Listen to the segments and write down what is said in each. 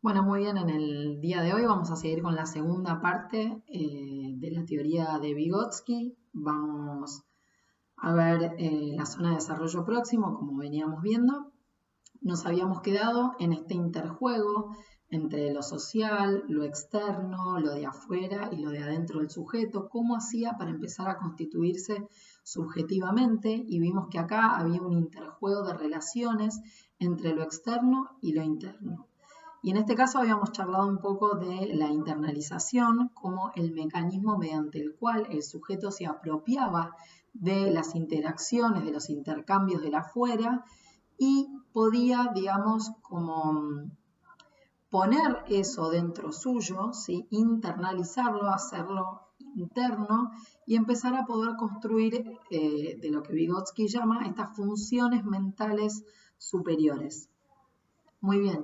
Bueno, muy bien, en el día de hoy vamos a seguir con la segunda parte de la teoría de Vygotsky. Vamos a ver la zona de desarrollo próximo, como veníamos viendo. Nos habíamos quedado en este interjuego entre lo social, lo externo, lo de afuera y lo de adentro del sujeto, cómo hacía para empezar a constituirse subjetivamente, y vimos que acá había un interjuego de relaciones entre lo externo y lo interno. Y en este caso habíamos charlado un poco de la internalización como el mecanismo mediante el cual el sujeto se apropiaba de las interacciones, de los intercambios del afuera y podía, digamos, como poner eso dentro suyo, ¿sí? Internalizarlo, hacerlo interno y empezar a poder construir de lo que Vygotsky llama estas funciones mentales superiores. Muy bien.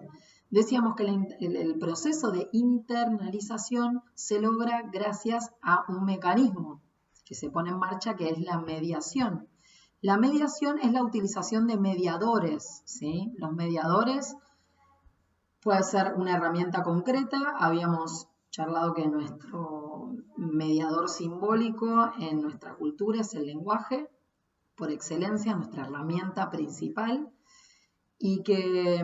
Decíamos que el proceso de internalización se logra gracias a un mecanismo que se pone en marcha, que es la mediación. La mediación es la utilización de mediadores, ¿sí? Los mediadores puede ser una herramienta concreta. Habíamos charlado que nuestro mediador simbólico en nuestra cultura es el lenguaje, por excelencia, nuestra herramienta principal, y que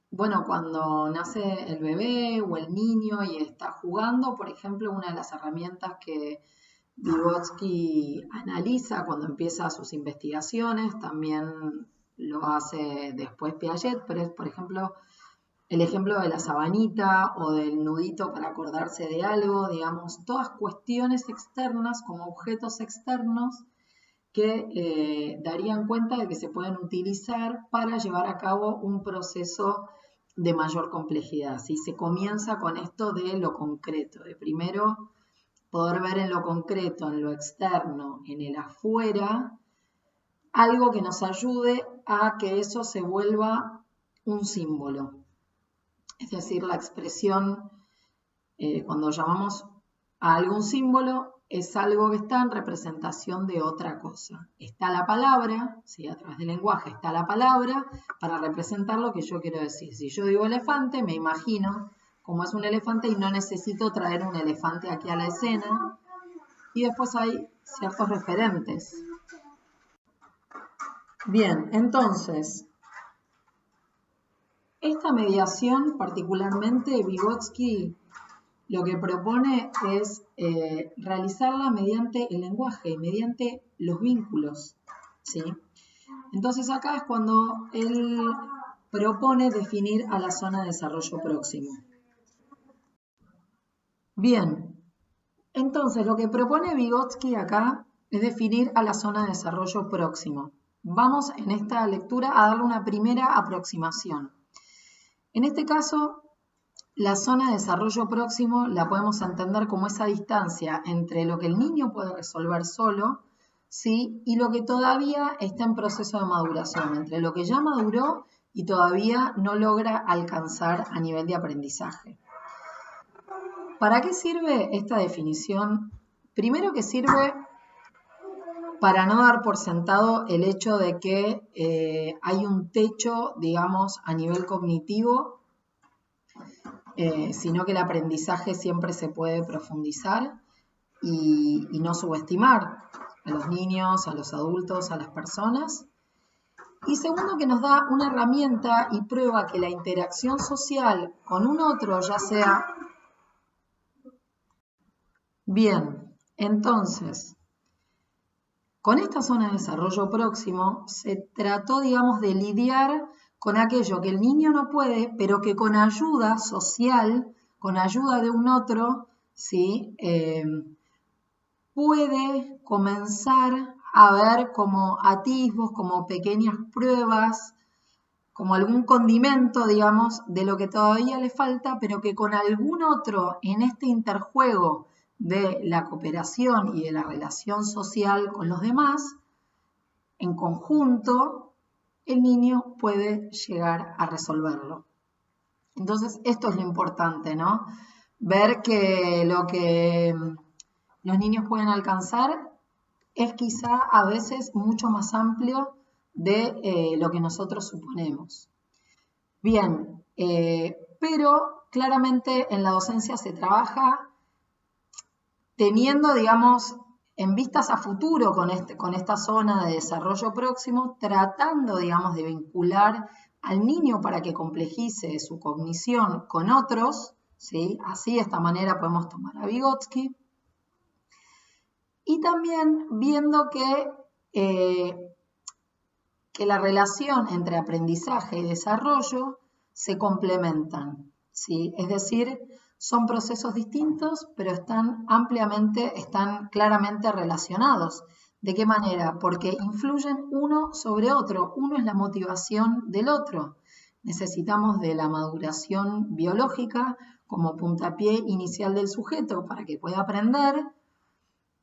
bueno, cuando nace el bebé o el niño y está jugando, por ejemplo, una de las herramientas que Vygotsky analiza cuando empieza sus investigaciones, también lo hace después Piaget, pero es, por ejemplo, el ejemplo de la sabanita o del nudito para acordarse de algo, digamos, todas cuestiones externas como objetos externos que darían cuenta de que se pueden utilizar para llevar a cabo un proceso de mayor complejidad. ¿Sí? Se comienza con esto de lo concreto, de primero poder ver en lo concreto, en lo externo, en el afuera, algo que nos ayude a que eso se vuelva un símbolo. Es decir, la expresión, cuando llamamos a algún símbolo, es algo que está en representación de otra cosa. Está la palabra, ¿sí? A través del lenguaje está la palabra para representar lo que yo quiero decir. Si yo digo elefante, me imagino cómo es un elefante y no necesito traer un elefante aquí a la escena. Y después hay ciertos referentes. Bien, entonces, esta mediación, particularmente Vygotsky, lo que propone es realizarla mediante el lenguaje, mediante los vínculos, ¿sí? Entonces acá es cuando él propone definir a la zona de desarrollo próximo. Bien, entonces lo que propone Vygotsky acá es definir a la zona de desarrollo próximo. Vamos en esta lectura a darle una primera aproximación. En este caso, la zona de desarrollo próximo la podemos entender como esa distancia entre lo que el niño puede resolver solo, ¿sí? Y lo que todavía está en proceso de maduración, entre lo que ya maduró y todavía no logra alcanzar a nivel de aprendizaje. ¿Para qué sirve esta definición? Primero que sirve para no dar por sentado el hecho de que hay un techo, digamos, a nivel cognitivo, sino que el aprendizaje siempre se puede profundizar y no subestimar a los niños, a los adultos, a las personas. Y segundo, que nos da una herramienta y prueba que la interacción social con un otro, ya sea... Bien, entonces, con esta zona de desarrollo próximo se trató, digamos, de lidiar con aquello que el niño no puede, pero que con ayuda social, con ayuda de un otro, ¿sí? Puede comenzar a ver como atisbos, como pequeñas pruebas, como algún condimento, digamos, de lo que todavía le falta, pero que con algún otro en este interjuego de la cooperación y de la relación social con los demás, en conjunto, el niño puede llegar a resolverlo. Entonces, esto es lo importante, ¿no? Ver que lo que los niños pueden alcanzar es quizá a veces mucho más amplio de lo que nosotros suponemos. Bien, pero claramente en la docencia se trabaja teniendo, digamos, en vistas a futuro con esta zona de desarrollo próximo, tratando, digamos, de vincular al niño para que complejice su cognición con otros, ¿sí? Así, de esta manera podemos tomar a Vygotsky. Y también viendo que la relación entre aprendizaje y desarrollo se complementan, ¿sí? Es decir, son procesos distintos, pero están claramente relacionados. ¿De qué manera? Porque influyen uno sobre otro. Uno es la motivación del otro. Necesitamos de la maduración biológica como puntapié inicial del sujeto para que pueda aprender,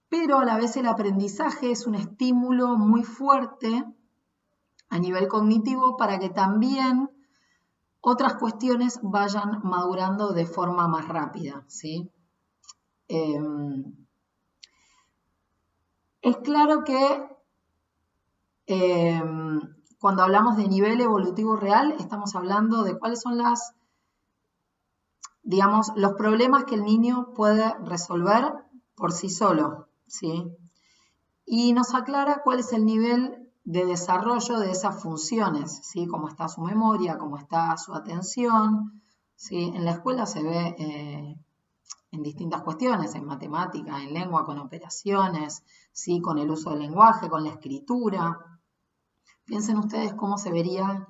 pero a la vez el aprendizaje es un estímulo muy fuerte a nivel cognitivo para que también otras cuestiones vayan madurando de forma más rápida, ¿sí? Es claro que cuando hablamos de nivel evolutivo real, estamos hablando de cuáles son los problemas que el niño puede resolver por sí solo, ¿sí? Y nos aclara cuál es el nivel de desarrollo de esas funciones, ¿sí? Cómo está su memoria, cómo está su atención, ¿sí? En la escuela se ve en distintas cuestiones, en matemática, en lengua, con operaciones, ¿sí? Con el uso del lenguaje, con la escritura. Piensen ustedes cómo se vería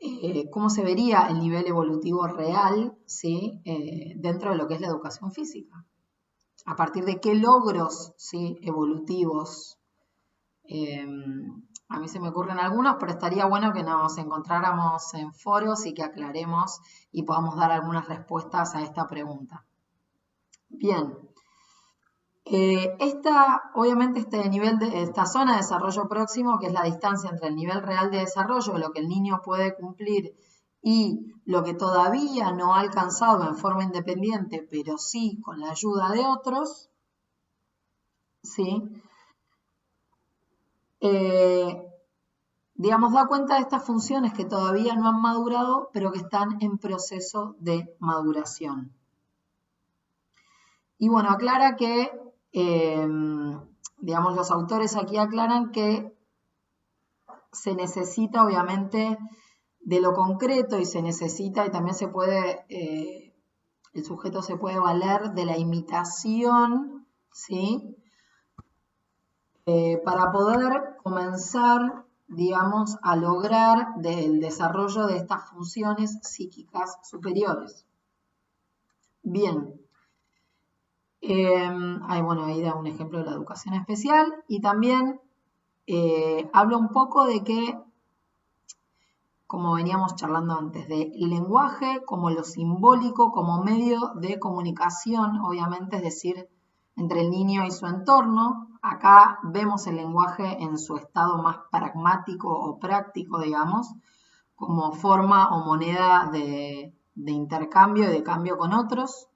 el nivel evolutivo real, ¿sí? Dentro de lo que es la educación física. A partir de qué logros, ¿sí? Evolutivos. A mí se me ocurren algunos, pero estaría bueno que nos encontráramos en foros y que aclaremos y podamos dar algunas respuestas a esta pregunta. Bien, obviamente esta zona de desarrollo próximo, que es la distancia entre el nivel real de desarrollo, lo que el niño puede cumplir y lo que todavía no ha alcanzado en forma independiente, pero sí con la ayuda de otros, ¿sí? Digamos, da cuenta de estas funciones que todavía no han madurado, pero que están en proceso de maduración. Y bueno, aclara que, digamos, los autores aquí aclaran que se necesita obviamente de lo concreto y se necesita y también se puede, el sujeto se puede valer de la imitación, ¿sí? Para poder comenzar, digamos, a lograr el desarrollo de estas funciones psíquicas superiores. Bien. Ahí da un ejemplo de la educación especial y también habla un poco de que, como veníamos charlando antes, del lenguaje como lo simbólico, como medio de comunicación, obviamente, es decir, entre el niño y su entorno. Acá vemos el lenguaje en su estado más pragmático o práctico, digamos, como forma o moneda de intercambio y de cambio con otros.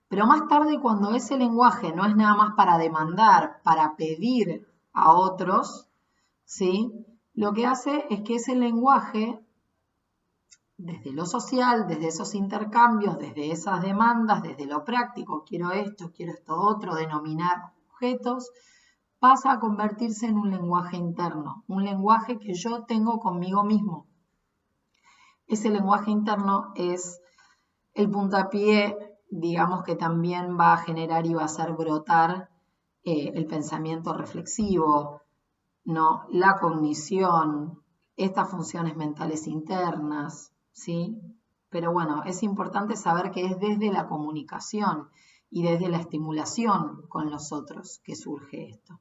Pero más tarde, cuando ese lenguaje no es nada más para demandar, para pedir a otros, ¿sí? Lo que hace es que ese lenguaje, desde lo social, desde esos intercambios, desde esas demandas, desde lo práctico, quiero esto otro, denominar objetos, pasa a convertirse en un lenguaje interno, un lenguaje que yo tengo conmigo mismo. Ese lenguaje interno es el puntapié, digamos, que también va a generar y va a hacer brotar el pensamiento reflexivo, ¿no? La cognición, estas funciones mentales internas, ¿sí? Pero bueno, es importante saber que es desde la comunicación y desde la estimulación con los otros que surge esto.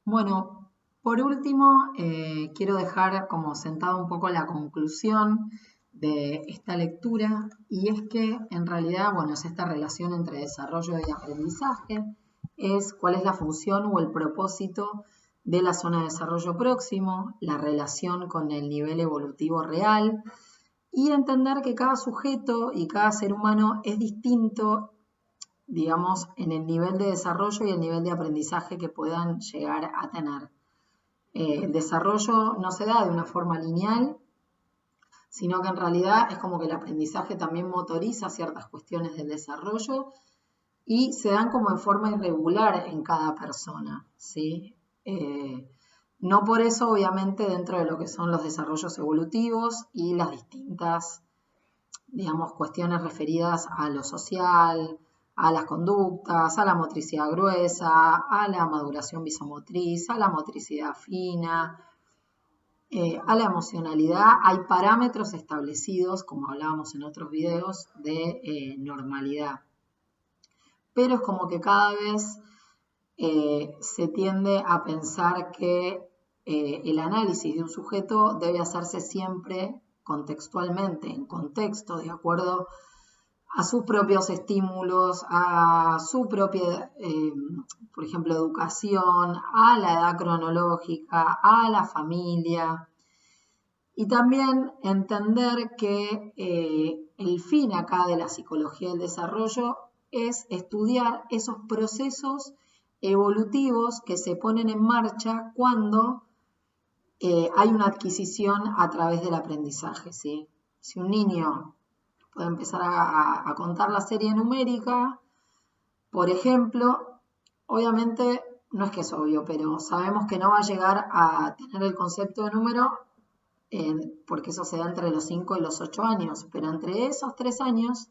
Bueno, por último, quiero dejar como sentado un poco la conclusión de esta lectura, y es que en realidad, bueno, es esta relación entre desarrollo y aprendizaje, es cuál es la función o el propósito de la zona de desarrollo próximo, la relación con el nivel evolutivo real, y entender que cada sujeto y cada ser humano es distinto, digamos, en el nivel de desarrollo y el nivel de aprendizaje que puedan llegar a tener. El desarrollo no se da de una forma lineal, sino que en realidad es como que el aprendizaje también motoriza ciertas cuestiones del desarrollo y se dan como en forma irregular en cada persona, ¿sí? No por eso, obviamente, dentro de lo que son los desarrollos evolutivos y las distintas, digamos, cuestiones referidas a lo social, a las conductas, a la motricidad gruesa, a la maduración visomotriz, a la motricidad fina, a la emocionalidad, hay parámetros establecidos, como hablábamos en otros videos, de normalidad. Pero es como que cada vez se tiende a pensar que el análisis de un sujeto debe hacerse siempre contextualmente, en contexto, de acuerdo a sus propios estímulos, a su propia, por ejemplo, educación, a la edad cronológica, a la familia. Y también entender que el fin acá de la psicología del desarrollo es estudiar esos procesos evolutivos que se ponen en marcha cuando hay una adquisición a través del aprendizaje, ¿sí? Si un niño puede empezar a contar la serie numérica, por ejemplo, obviamente no es que es obvio, pero sabemos que no va a llegar a tener el concepto de número porque eso se da entre los 5 y los 8 años, pero entre esos 3 años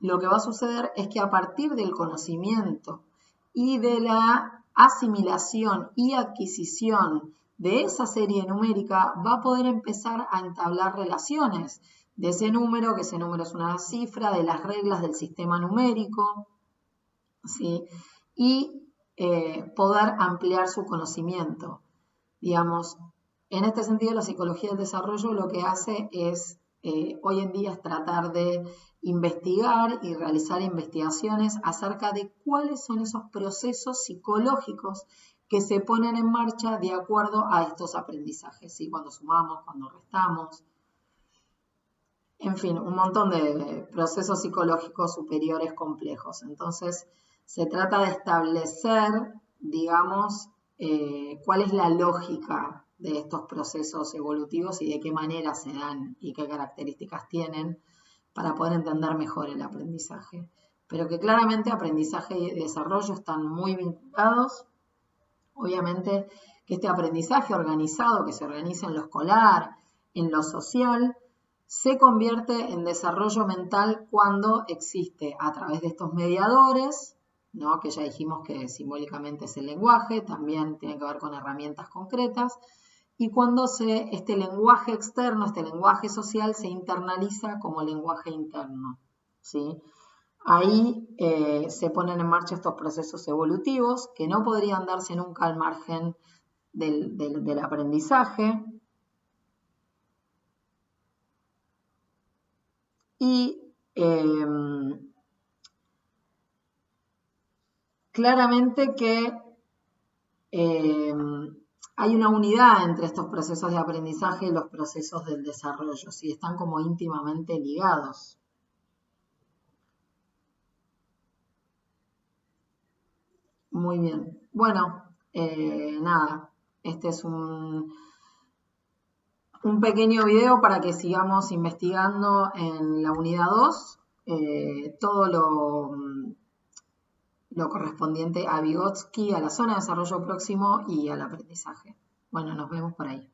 lo que va a suceder es que a partir del conocimiento y de la asimilación y adquisición de esa serie numérica va a poder empezar a entablar relaciones de ese número, que ese número es una cifra, de las reglas del sistema numérico, ¿sí? Y poder ampliar su conocimiento. Digamos, en este sentido, la psicología del desarrollo lo que hace es, hoy en día, es tratar de investigar y realizar investigaciones acerca de cuáles son esos procesos psicológicos que se ponen en marcha de acuerdo a estos aprendizajes, ¿sí? Cuando sumamos, cuando restamos, en fin, un montón de procesos psicológicos superiores complejos. Entonces, se trata de establecer, digamos, cuál es la lógica de estos procesos evolutivos y de qué manera se dan y qué características tienen para poder entender mejor el aprendizaje. Pero que claramente aprendizaje y desarrollo están muy vinculados. Obviamente que este aprendizaje organizado, que se organiza en lo escolar, en lo social, se convierte en desarrollo mental cuando existe a través de estos mediadores, ¿no? Que ya dijimos que simbólicamente es el lenguaje, también tiene que ver con herramientas concretas, y cuando este lenguaje externo, este lenguaje social, se internaliza como lenguaje interno, ¿sí? Ahí se ponen en marcha estos procesos evolutivos que no podrían darse nunca al margen del aprendizaje. Y claramente que hay una unidad entre estos procesos de aprendizaje y los procesos del desarrollo, ¿sí? Están como íntimamente ligados. Muy bien. Bueno, nada, este es un pequeño video para que sigamos investigando en la unidad 2 todo lo correspondiente a Vygotsky, a la zona de desarrollo próximo y al aprendizaje. Bueno, nos vemos por ahí.